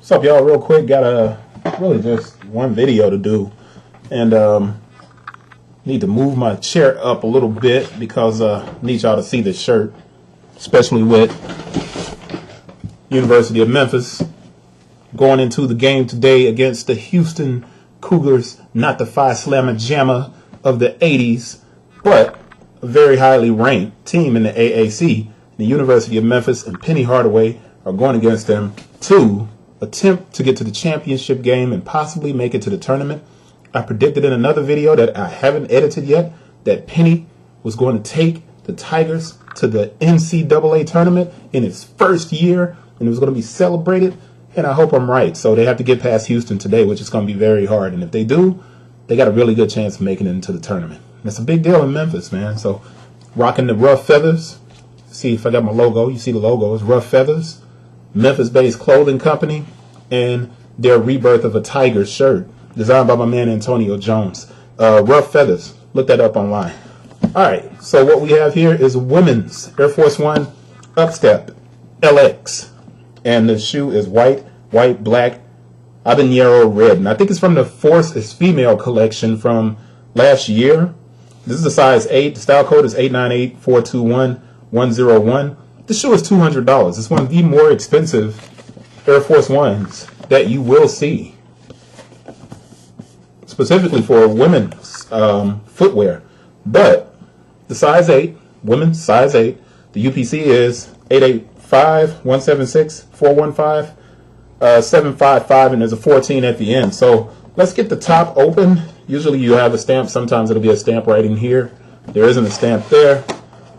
What's up, y'all? Real quick, got really just one video to do, and need to move my chair up a little bit because need y'all to see this shirt, especially with University of Memphis going into the game today against the Houston Cougars, not the Phi Slamma Jamma of the 80s, but a very highly ranked team in the AAC. The University of Memphis and Penny Hardaway are going against them to attempt to get to the championship game and possibly make it to the tournament. I predicted in another video that I haven't edited yet that Penny was going to take the Tigers to the NCAA tournament in its first year, and it was going to be celebrated, and I hope I'm right. So they have to get past Houston today, which is going to be very hard, and if they do, they got a really good chance of making it into the tournament. And it's a big deal in Memphis, man. So rocking the Rough Feathers. See if I got my logo. You see the logo. It's Rough Feathers, Memphis-based clothing company, and their rebirth of a Tiger shirt designed by my man Antonio Jones. Rough Feathers. Look that up online. All right. So what we have here is women's Air Force 1 Upstep LX, and the shoe is White-Black-Habanero red, and I think it's from the Force is Female collection from last year. This is a size 8. The style code is 898-421-101. This shoe is $200. It's one of the more expensive Air Force Ones that you will see, specifically for women's footwear. But the size 8, women's size 8, the UPC is 885-176-415-755, and there's a 14 at the end. So let's get the top open. Usually you have a stamp. Sometimes it'll be a stamp right in here. There isn't a stamp there.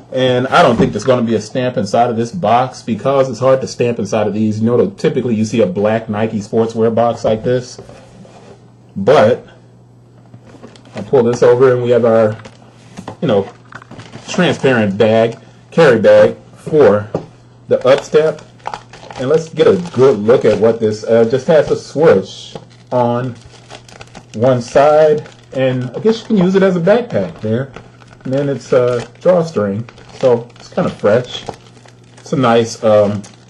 And I don't think there's going to be a stamp inside of this box because it's hard to stamp inside of these. You know, typically you see a black Nike sportswear box like this. But I pull this over and we have our, transparent bag, carry bag for the Upstep. And let's get a good look at what this just has a swoosh on one side. And I guess you can use it as a backpack there. And then it's a drawstring, so it's kind of fresh. It's a nice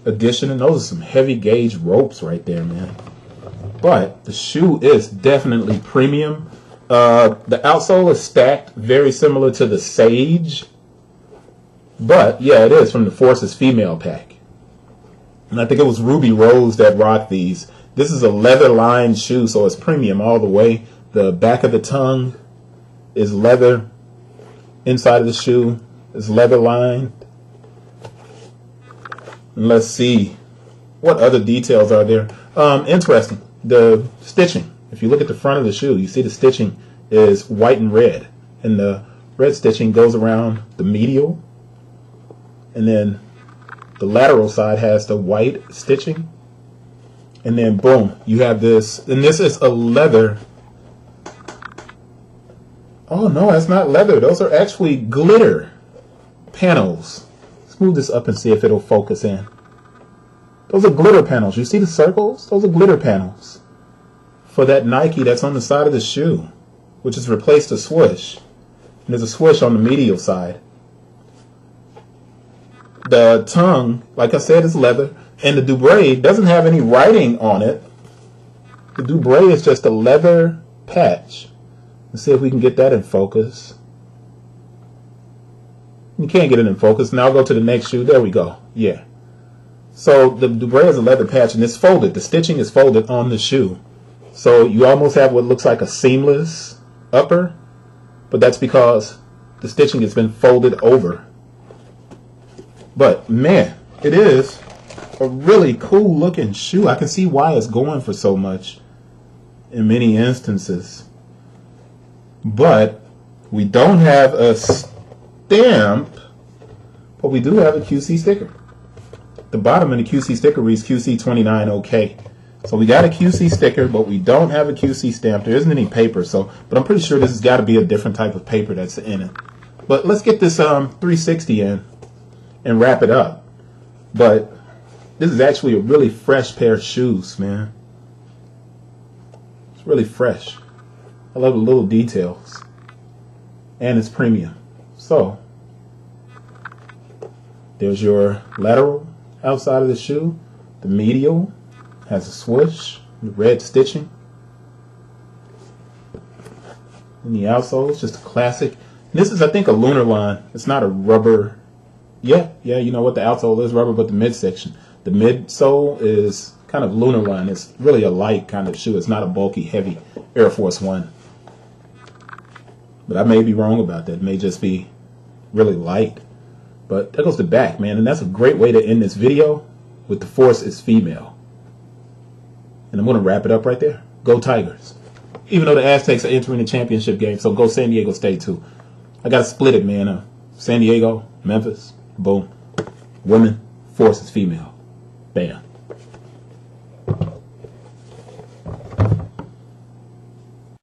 addition, and those are some heavy gauge ropes right there, man. But the shoe is definitely premium. The outsole is stacked, very similar to the Sage. But yeah, it is from the Forces Female pack. And I think it was Ruby Rose that rocked these. This is a leather lined shoe, so it's premium all the way. The back of the tongue is leather. Inside of the shoe is leather lined. And let's see what other details are there. Interesting. The stitching. If you look at the front of the shoe, you see the stitching is white and red. And the red stitching goes around the medial. And then the lateral side has the white stitching. And then boom, you have this. And this is a leather. Oh, no, that's not leather. Those are actually glitter panels. Let's move this up and see if it'll focus in. Those are glitter panels. You see the circles? Those are glitter panels for that Nike that's on the side of the shoe, which has replaced the swoosh. And there's a swoosh on the medial side. The tongue, like I said, is leather. And the Dubray doesn't have any writing on it. The Dubray is just a leather patch. Let's see if we can get that in focus. You can't get it in focus. Now I'll go to the next shoe. There we go. Yeah. So the Dubray is a leather patch, and it's folded. The stitching is folded on the shoe. So you almost have what looks like a seamless upper, but that's because the stitching has been folded over. But man, it is a really cool looking shoe. I can see why it's going for so much in many instances. But we don't have a stamp, but we do have a QC sticker. The bottom of the QC sticker reads QC29 OK. So we got a QC sticker, but we don't have a QC stamp. There isn't any paper, but I'm pretty sure this has got to be a different type of paper that's in it. But let's get this 360 in and wrap it up. But this is actually a really fresh pair of shoes, man. It's really fresh. I love the little details. And it's premium. So, there's your lateral outside of the shoe, the medial, Has a swoosh, red stitching. And the outsole is just a classic. And this is, I think, a Lunarlon. It's not a rubber. Yeah, you know what, the outsole is rubber, but the midsection. The midsole is kind of Lunarlon. It's really a light kind of shoe. It's not a bulky, heavy Air Force One. But I may be wrong about that. It may just be really light. But that goes the back, man. And that's a great way to end this video with the force is female. And I'm going to wrap it up right there. Go Tigers. Even though the Aztecs are entering the championship game, so go San Diego State too. I got to split it, man. San Diego, Memphis, boom. Women, force is female. Bam.